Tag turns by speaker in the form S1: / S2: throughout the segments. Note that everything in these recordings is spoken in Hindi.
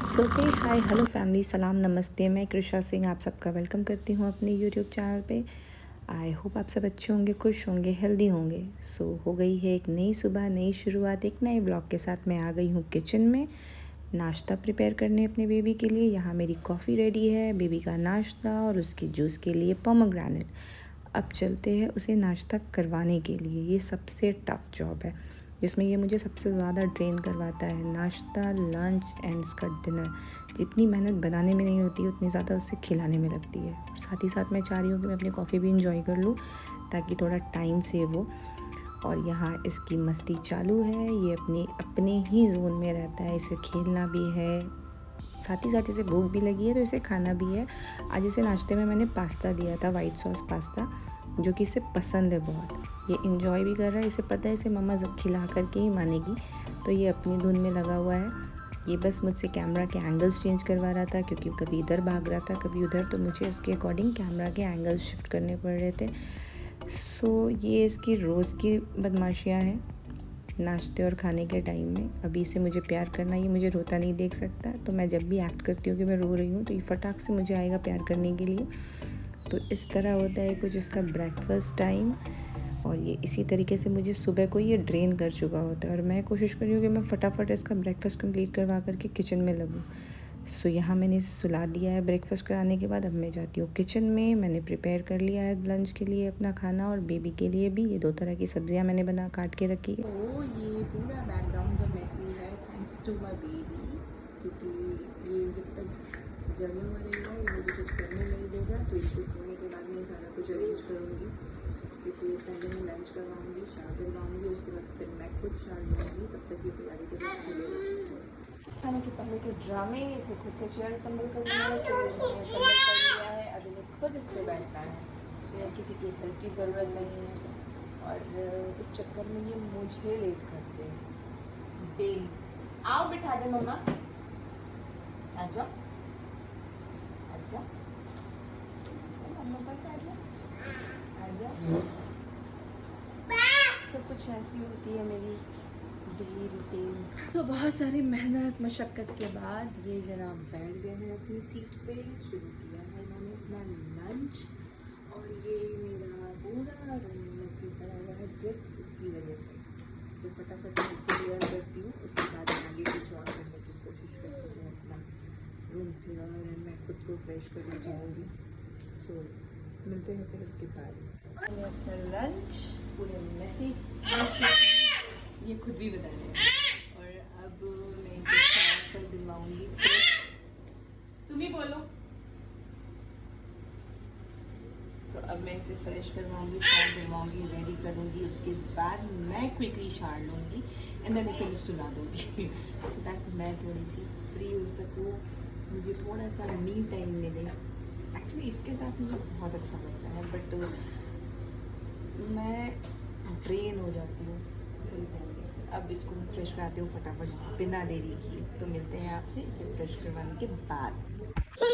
S1: सो हे हाय हेलो फैमिली, सलाम नमस्ते। मैं कृषा सिंह आप सबका वेलकम करती हूँ अपने यूट्यूब चैनल पे। आई होप आप सब अच्छे होंगे, खुश होंगे, हेल्दी होंगे। हो गई है एक नई सुबह, नई शुरुआत, एक नए ब्लॉग के साथ मैं आ गई हूँ किचन में नाश्ता प्रिपेयर करने अपने बेबी के लिए। यहाँ मेरी कॉफ़ी रेडी है, बेबी का नाश्ता और उसकी जूस के लिए पोमोग्रेनेट। अब चलते हैं उसे नाश्ता करवाने के लिए। ये सबसे टफ़ जॉब है जिसमें ये मुझे सबसे ज़्यादा ड्रेन करवाता है। नाश्ता, लंच एंड इसका डिनर। जितनी मेहनत बनाने में नहीं होती उतनी ज़्यादा उसे खिलाने में लगती है। साथ ही साथ मैं चाह रही हूँ कि मैं अपनी कॉफ़ी भी इंजॉय कर लूँ ताकि थोड़ा टाइम सेव हो। और यहाँ इसकी मस्ती चालू है, ये अपने ही जोन में रहता है। इसे खेलना भी है, साथ ही साथ इसे भूख भी लगी है तो इसे खाना भी है। आज इसे नाश्ते में मैंने पास्ता दिया था, वाइट सॉस पास्ता, जो कि इसे पसंद है बहुत। ये इंजॉय भी कर रहा है, इसे पता है इसे मम्मा खिला करके ही मानेगी, तो ये अपनी धुन में लगा हुआ है। ये बस मुझसे कैमरा के एंगल्स चेंज करवा रहा था क्योंकि कभी इधर भाग रहा था कभी उधर, तो मुझे उसके अकॉर्डिंग कैमरा के एंगल्स शिफ्ट करने पड़ रहे थे। ये इसकी रोज़ की बदमाशियाँ हैं नाश्ते और खाने के टाइम में। अभी इसे मुझे प्यार करना, ये मुझे रोता नहीं देख सकता, तो मैं जब भी एक्ट करती हूँ कि मैं रो रही हूँ तो ये फटाक से मुझे आएगा प्यार करने के लिए। तो इस तरह होता है कुछ इसका ब्रेकफास्ट टाइम। और ये इसी तरीके से मुझे सुबह को ये ड्रेन कर चुका होता है और मैं कोशिश कर रही हूँ कि मैं फटाफट इसका ब्रेकफास्ट कंप्लीट करवा करके किचन में लगूँ। यहाँ मैंने इसे सुला दिया है ब्रेकफास्ट कराने के बाद। अब मैं जाती हूँ किचन में। मैंने प्रिपेयर कर लिया है लंच के लिए अपना खाना और बेबी के लिए भी। ये 2 तरह की सब्जियाँ मैंने काट के रखी है।
S2: तो ये पूरा बैकग्राउंड जो मेसी है थैंक्स टू माय बेबी, क्योंकि ये जब तक जगह में रहेगा ये मुझे कुछ करने नहीं देगा। तो इसके सोने के बाद मैं सारा कुछ अरेंज करूँगी। इसलिए पहले मैं लंच करवाऊँगी, शावर करवाऊँगी, उसके बाद फिर मैं खुद शावर लूँगी। तब तक ये तैयारी के बस खेलेगा। खाने के पहले के ड्रामे, इसे खुद से चेयर संभल कर लिया है, संभल कर लिया है। अब इन्हें खुद इस पर बैठना है, ये किसी की हेल्प की ज़रूरत नहीं है। और इस चक्कर में ये मुझे लेट करते हैं डेली। आओ बिठा दे मम्मा, आजा आजा, मम्मा पास आजा आजा। सब कुछ ऐसी होती है मेरी डेली रूटीन। तो बहुत सारी मेहनत मशक्क़त के बाद ये जनाब बैठ गए हैं अपनी सीट पे। शुरू किया है इन्होंने अपना लंच। और ये मेरा पूरा रूम में से पड़ा हुआ है जस्ट इसकी वजह से। तो फटाफट मैं इसे क्लियर करती हूँ, उसके बाद आगे कुछ और करने की कोशिश करती हूँ। अपना रूम क्लियर है, मैं खुद को फ्रेश करना चाहूँगी। मिलते हैं फिर उसके बाद। अपना लंच पूरे मेसी ये खुद भी बता रहे हैं। और अब मैं इसे साफ कर दिलवाऊंगी। तुम ही बोलो। तो अब मैं इसे फ्रेश करवाऊंगी, शावर दिलवाऊंगी, रेडी करूंगी। उसके बाद मैं क्विकली शावर लूँगी एंड देन इसे मैं सुला दूँगी सो दैट मैं थोड़ी सी फ्री हो सकूँ, मुझे थोड़ा सा मी टाइम मिले। एक्चुअली इसके साथ मुझे बहुत अच्छा लगता है, बट मैं ड्रेन हो जाती हूँ। अब इसको मैं फ्रेश कराती हूँ फटाफट बिना देरी किए। तो मिलते हैं आपसे इसे फ्रेश करवाने के बाद। तो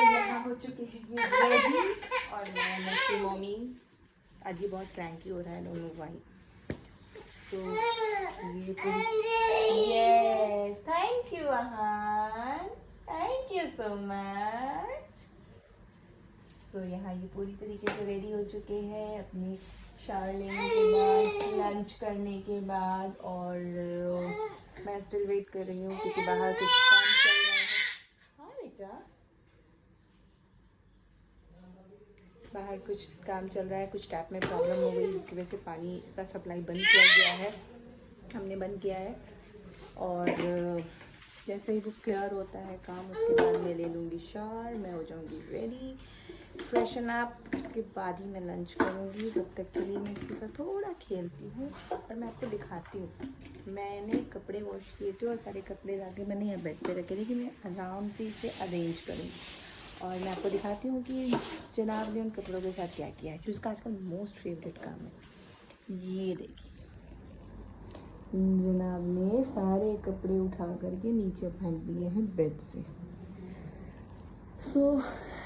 S2: यहाँ हो चुके हैं ये रेडी और मैं मस्ती मम्मी। आज ये बहुत क्रैंकी हो रहा है, डोंट नो व्हाई। ये पूरी, yes thank you Ahan, thank you so much. यहाँ ये पूरी तरीके से रेडी हो चुके हैं अपनी शावर लेने के बाद, लंच करने के बाद। और मैं स्टिल वेट कर रही हूँ क्योंकि बाहर कुछ काम चल रहा है। हाँ बेटा, बाहर कुछ काम चल रहा है, कुछ टैप में प्रॉब्लम हो गई जिसकी वजह से पानी का सप्लाई बंद किया गया है, हमने बंद किया है। और जैसे ही वो क्लियर होता है काम, उसके बाद मैं ले लूँगी शावर, मैं हो जाऊँगी रेडी, फ्रेशन अप। उसके बाद ही मैं लंच करूँगी। तब तक के लिए मैं इसके साथ थोड़ा खेलती हूँ और मैं आपको दिखाती हूँ। मैंने कपड़े वॉश किए थे और सारे कपड़े लाके मैंने यहाँ बेड पे रखे थे कि मैं आराम से इसे अरेंज करूँ। और मैं आपको दिखाती हूँ कि जनाब ने उन कपड़ों के साथ क्या किया है, जो उसका आजकल मोस्ट फेवरेट काम है। ये देखिए, जनाब ने सारे कपड़े उठा करके नीचे फेंक दिए हैं बेड से।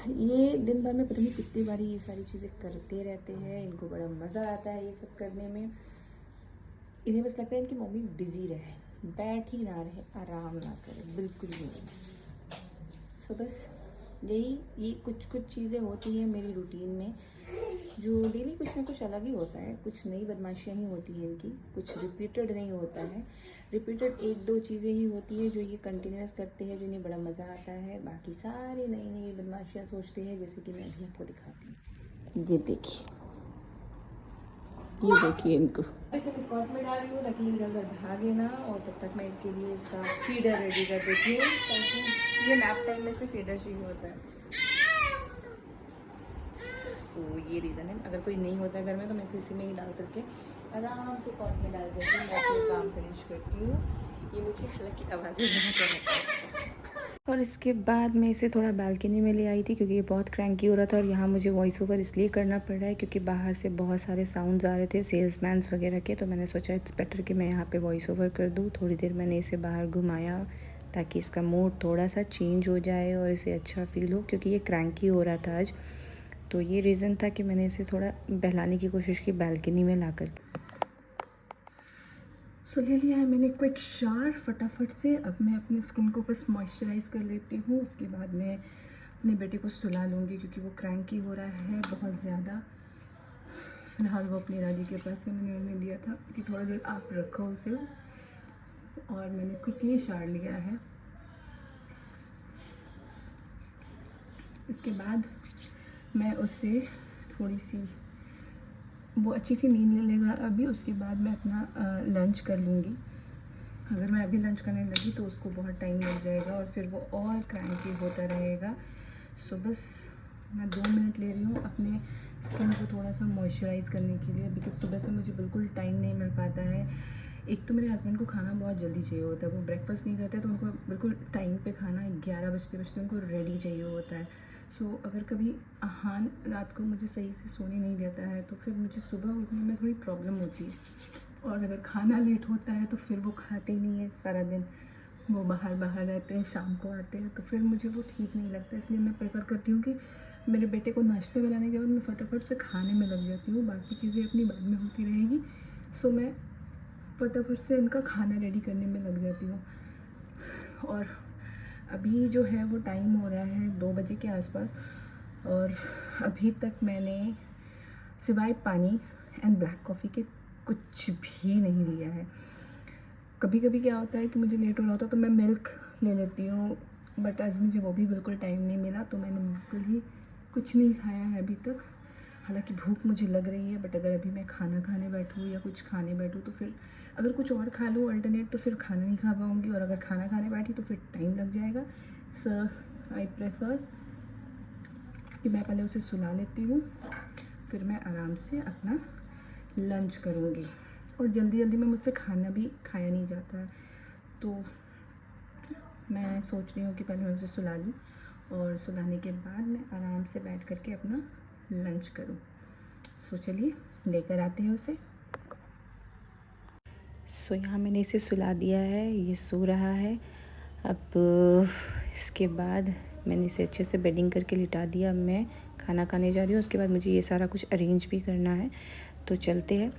S2: ये दिन भर में पता नहीं कितनी बारी ये सारी चीज़ें करते रहते हैं। इनको बड़ा मज़ा आता है ये सब करने में। इन्हें बस लगता है इनकी मम्मी बिज़ी रहे,
S1: बैठ ही ना रहे, आराम ना करे, बिल्कुल भी नहीं। सो बस यही ये कुछ कुछ चीज़ें होती हैं मेरी रूटीन में, जो डेली कुछ ना कुछ अलग ही होता है। कुछ नई बदमाशियाँ ही होती हैं इनकी, कुछ रिपीटेड नहीं होता है। रिपीटेड एक दो चीज़ें ही होती हैं जो ये कंटिन्यूस करते हैं, जिन्हें बड़ा मज़ा आता है। बाकी सारी नई नई बदमाशियाँ सोचते हैं, जैसे कि मैं अभी आपको दिखाती हूँ। ये देखिए इनको। इसे रिकॉर्ड में डाल रही हूँ ताकि इधर उधर भागे ना, और तब तक मैं इसके लिए इसका फीडर रेडी कर देती हूँ, ताकि ये नैप टाइम में से फीडर शुरू होता है। सो ये रीज़न है। अगर कोई नहीं होता है घर में तो मैं इसी में ही डाल करके आराम से कॉर्न में डाल देती हूँ, मैं अपना काम फिनिश करती हूँ। ये मुझे हालांकि आवाज़ें नहीं करती। और इसके बाद मैं इसे थोड़ा बालकनी में ले आई थी, क्योंकि ये बहुत क्रैंकी हो रहा था। और यहाँ मुझे वॉइस ओवर इसलिए करना पड़ रहा है क्योंकि बाहर से बहुत सारे साउंड्स आ रहे थे सेल्समैन्स वगैरह के, तो मैंने सोचा इट्स बेटर कि मैं यहाँ पे वॉइस ओवर कर दूँ। थोड़ी देर मैंने इसे बाहर घुमाया ताकि इसका मूड थोड़ा सा चेंज हो जाए और इसे अच्छा फील हो, क्योंकि ये क्रैंकी हो रहा था आज। तो ये रीज़न था कि मैंने इसे थोड़ा बहलाने की कोशिश की बालकनी में ला कर। सो ले लिया है मैंने क्विक शावर फटाफट से। अब मैं अपनी स्किन को बस मॉइस्चराइज़ कर लेती हूँ, उसके बाद मैं अपने बेटे को सुला लूँगी, क्योंकि वो क्रैंकी हो रहा है बहुत ज़्यादा। फिलहाल वो अपनी दादी के पास है, मैंने उन्हें दिया था कि थोड़ी देर आप रखो उसे, और मैंने क्विकली शावर लिया है। इसके बाद मैं उससे थोड़ी सी वो अच्छी सी नींद ले लेगा अभी, उसके बाद मैं अपना लंच कर लूँगी। अगर मैं अभी लंच करने लगी तो उसको बहुत टाइम लग जाएगा और फिर वो और क्रैंकी होता रहेगा। सो बस मैं 2 मिनट ले रही हूँ अपने स्किन को थोड़ा सा मॉइस्चराइज़ करने के लिए, बिकॉज सुबह से मुझे बिल्कुल टाइम नहीं मिल पाता है। एक तो मेरे हस्बैंड को खाना बहुत जल्दी चाहिए होता है, वो ब्रेकफास्ट नहीं करते तो उनको बिल्कुल टाइम पे खाना 11 बजते बजते उनको रेडी चाहिए होता है। सो अगर कभी आहान रात को मुझे सही से सोने नहीं देता है तो फिर मुझे सुबह उठने में थोड़ी प्रॉब्लम होती है। और अगर खाना लेट होता है तो फिर वो खाते ही नहीं है सारा दिन, वो बाहर बाहर रहते हैं, शाम को आते हैं, तो फिर मुझे वो ठीक नहीं लगता। इसलिए मैं प्रेफर करती हूँ कि मेरे बेटे को नाश्ता कराने के बाद मैं फटाफट से खाने में लग जाती हूँ, बाकी चीज़ें अपनी बाद में होती रहेंगी। सो मैं फटाफट से इनका खाना रेडी करने में लग जाती हूँ। और अभी जो है वो टाइम हो रहा है 2 बजे के आसपास, और अभी तक मैंने सिवाय पानी एंड ब्लैक कॉफ़ी के कुछ भी नहीं लिया है। कभी कभी क्या होता है कि मुझे लेट हो रहा होता तो मैं मिल्क ले लेती हूँ, बट आज मुझे वो भी बिल्कुल टाइम नहीं मिला, तो मैंने बिल्कुल ही कुछ नहीं खाया है अभी तक। हालांकि भूख मुझे लग रही है, बट अगर अभी मैं खाना खाने बैठूँ या कुछ खाने बैठूँ तो फिर अगर कुछ और खा लूँ अल्टरनेट तो फिर खाना नहीं खा पाऊँगी, और अगर खाना खाने बैठी तो फिर टाइम लग जाएगा। सो आई प्रेफर कि मैं पहले उसे सुला लेती हूँ, फिर मैं आराम से अपना लंच करूँगी। और जल्दी जल्दी में मुझसे खाना भी खाया नहीं जाता है, तो मैं सोच रही हूँ कि पहले मैं उसे सुला लूँ और सुलाने के बाद मैं आराम से बैठ करके अपना लंच करूँ। सो चलिए लेकर आते हैं उसे। सो यहाँ मैंने इसे सुला दिया है, ये सो रहा है। अब इसके बाद मैंने इसे अच्छे से बेडिंग करके लिटा दिया। अब मैं खाना खाने जा रही हूँ, उसके बाद मुझे ये सारा कुछ अरेंज भी करना है, तो चलते हैं।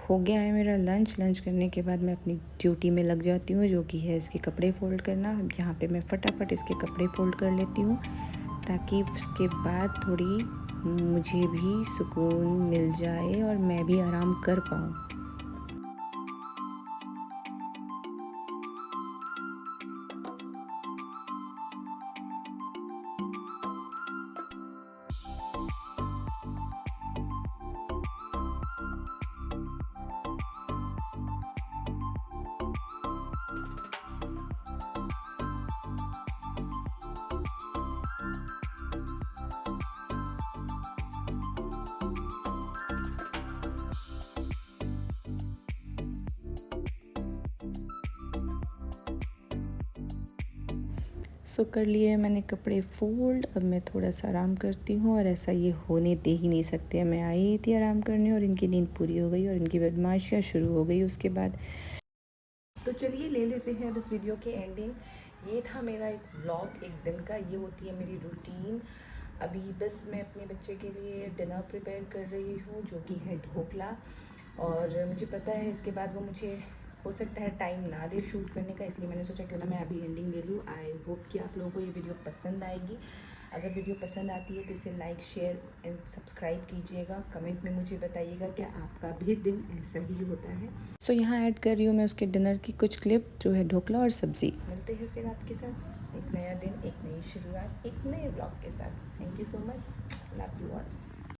S1: हो गया है मेरा लंच। लंच करने के बाद मैं अपनी ड्यूटी में लग जाती हूँ, जो कि है इसके कपड़े फ़ोल्ड करना। यहाँ पे मैं फटाफट इसके कपड़े फ़ोल्ड कर लेती हूँ, ताकि उसके बाद थोड़ी मुझे भी सुकून मिल जाए और मैं भी आराम कर पाऊँ। सो कर लिए मैंने कपड़े फ़ोल्ड। अब मैं थोड़ा सा आराम करती हूँ, और ऐसा ये होने दे ही नहीं सकते। मैं आई थी आराम करने और इनकी नींद पूरी हो गई और इनकी बदमाशियाँ शुरू हो गई उसके बाद। तो चलिए ले लेते हैं अब इस वीडियो की एंडिंग। ये था मेरा एक व्लॉग एक दिन का, ये होती है मेरी रूटीन। अभी बस मैं अपने बच्चे के लिए डिनर प्रिपेयर कर रही हूँ, जो कि है ढोकला। और मुझे पता है इसके बाद वो मुझे हो सकता है टाइम ना दे शूट करने का, इसलिए मैंने सोचा क्यों ना मैं अभी एंडिंग ले लूँ। आई होप कि आप लोगों को ये वीडियो पसंद आएगी। अगर वीडियो पसंद आती है तो इसे लाइक शेयर एंड सब्सक्राइब कीजिएगा। कमेंट में मुझे बताइएगा कि आपका भी दिन ऐसा ही होता है। सो यहाँ ऐड कर रही हूँ मैं उसके डिनर की कुछ क्लिप, जो है ढोकला और सब्ज़ी। मिलते हैं फिर आपके साथ एक नया दिन, एक नई शुरुआत, एक नए ब्लॉग के साथ। Thank you so much, love you all.